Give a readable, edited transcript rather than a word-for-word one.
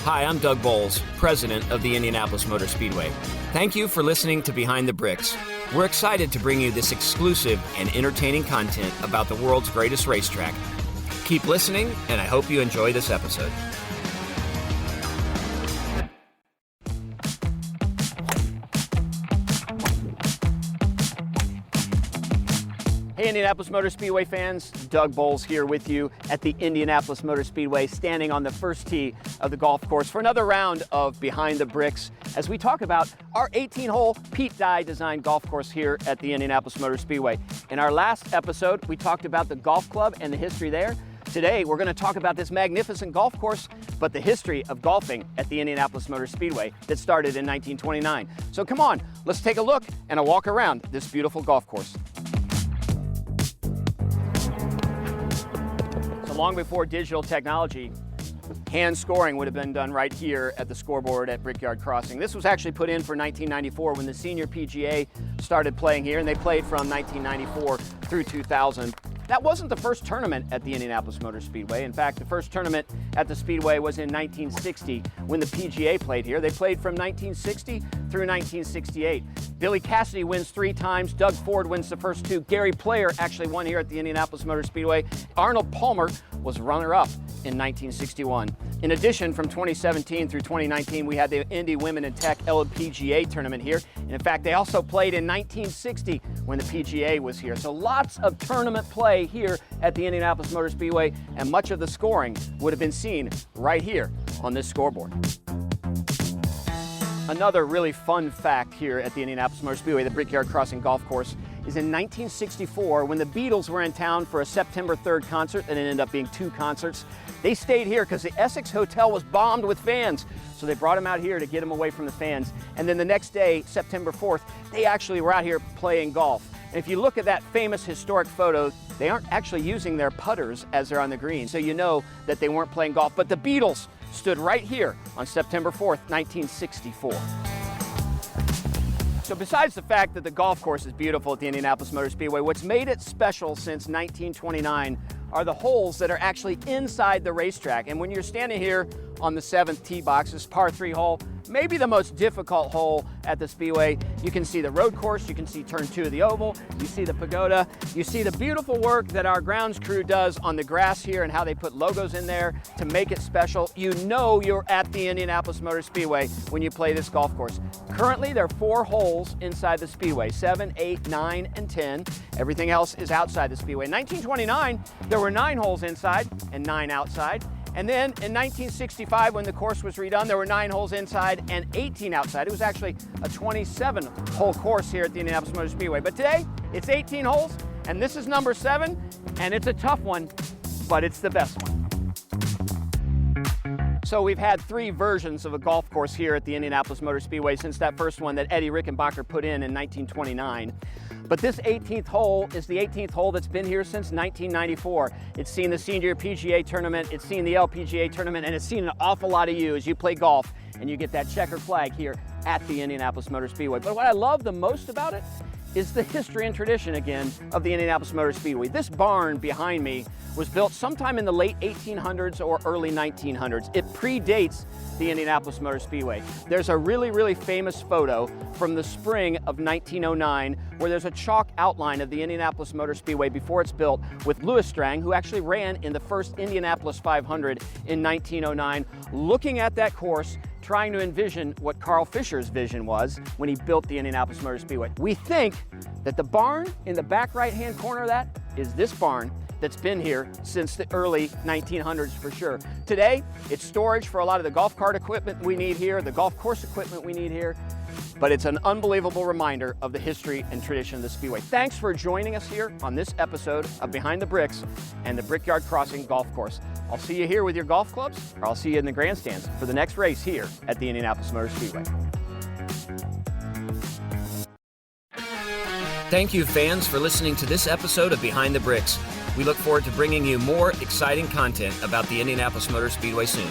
Hi, I'm Doug Boles, president of the Indianapolis Motor Speedway. Thank you for listening to Behind the Bricks. We're excited to bring you this exclusive and entertaining content about the world's greatest racetrack. Keep listening, and I hope you enjoy this episode. Hey Indianapolis Motor Speedway fans, Doug Boles here with you at the Indianapolis Motor Speedway, standing on the first tee of the golf course for another round of Behind the Bricks as we talk about our 18-hole Pete Dye designed golf course here at the Indianapolis Motor Speedway. In our last episode, we talked about the golf club and the history there. Today, we're going to talk about this magnificent golf course, but the history of golfing at the Indianapolis Motor Speedway that started in 1929. So come on, let's take a look and a walk around this beautiful golf course. Long before digital technology, hand scoring would have been done right here at the scoreboard at Brickyard Crossing. This was actually put in for 1994 when the senior PGA started playing here, and they played from 1994 through 2000. That wasn't the first tournament at the Indianapolis Motor Speedway. In fact, the first tournament at the Speedway was in 1960 when the PGA played here. They played from 1960 through 1968. Billy Cassidy wins 3 times. Doug Ford wins the first 2. Gary Player actually won here at the Indianapolis Motor Speedway. Arnold Palmer was runner-up in 1961. In addition, from 2017 through 2019, we had the Indy Women in Tech LPGA tournament here. And in fact, they also played in 1960 when the PGA was here. So lots of tournament play here at the Indianapolis Motor Speedway, and much of the scoring would have been seen right here on this scoreboard. Another really fun fact here at the Indianapolis Motor Speedway, the Brickyard Crossing Golf Course, is in 1964 when the Beatles were in town for a September 3rd concert, and it ended up being 2 concerts. They stayed here because the Essex Hotel was bombed with fans. So they brought them out here to get them away from the fans. And then the next day, September 4th, they actually were out here playing golf. And if you look at that famous historic photo, they aren't actually using their putters as they're on the green. So you know that they weren't playing golf. But the Beatles stood right here on September 4th, 1964. So besides the fact that the golf course is beautiful at the Indianapolis Motor Speedway, what's made it special since 1929 are the holes that are actually inside the racetrack. And when you're standing here on the 7th tee box, this par 3 hole, maybe the most difficult hole at the Speedway. You can see the road course, you can see turn 2 of the oval, you see the pagoda, you see the beautiful work that our grounds crew does on the grass here and how they put logos in there to make it special. You know you're at the Indianapolis Motor Speedway when you play this golf course. Currently, there are 4 holes inside the Speedway, 7, 8, 9, and 10. Everything else is outside the Speedway. In 1929, there were 9 holes inside and 9 outside. And then in 1965, when the course was redone, there were 9 holes inside and 18 outside. It was actually a 27-hole course here at the Indianapolis Motor Speedway. But today, it's 18 holes, and this is number 7, and it's a tough one, but it's the best one. So we've had 3 versions of a golf course here at the Indianapolis Motor Speedway since that first one that Eddie Rickenbacker put in 1929. But this 18th hole is the 18th hole that's been here since 1994. It's seen the senior PGA tournament, it's seen the LPGA tournament, and it's seen an awful lot of you as you play golf and you get that checkered flag here at the Indianapolis Motor Speedway. But what I love the most about it is the history and tradition, again, of the Indianapolis Motor Speedway. This barn behind me was built sometime in the late 1800s or early 1900s. It predates the Indianapolis Motor Speedway. There's a really, really famous photo from the spring of 1909 where there's a chalk outline of the Indianapolis Motor Speedway before it's built with Louis Strang, who actually ran in the first Indianapolis 500 in 1909, looking at that course, trying to envision what Carl Fisher's vision was when he built the Indianapolis Motor Speedway. We think that the barn in the back right-hand corner of that is this barn that's been here since the early 1900s for sure. Today, it's storage for a lot of the golf cart equipment we need here, the golf course equipment we need here, but it's an unbelievable reminder of the history and tradition of the Speedway. Thanks for joining us here on this episode of Behind the Bricks and the Brickyard Crossing Golf Course. I'll see you here with your golf clubs, or I'll see you in the grandstands for the next race here at the Indianapolis Motor Speedway. Thank you, fans, for listening to this episode of Behind the Bricks. We look forward to bringing you more exciting content about the Indianapolis Motor Speedway soon.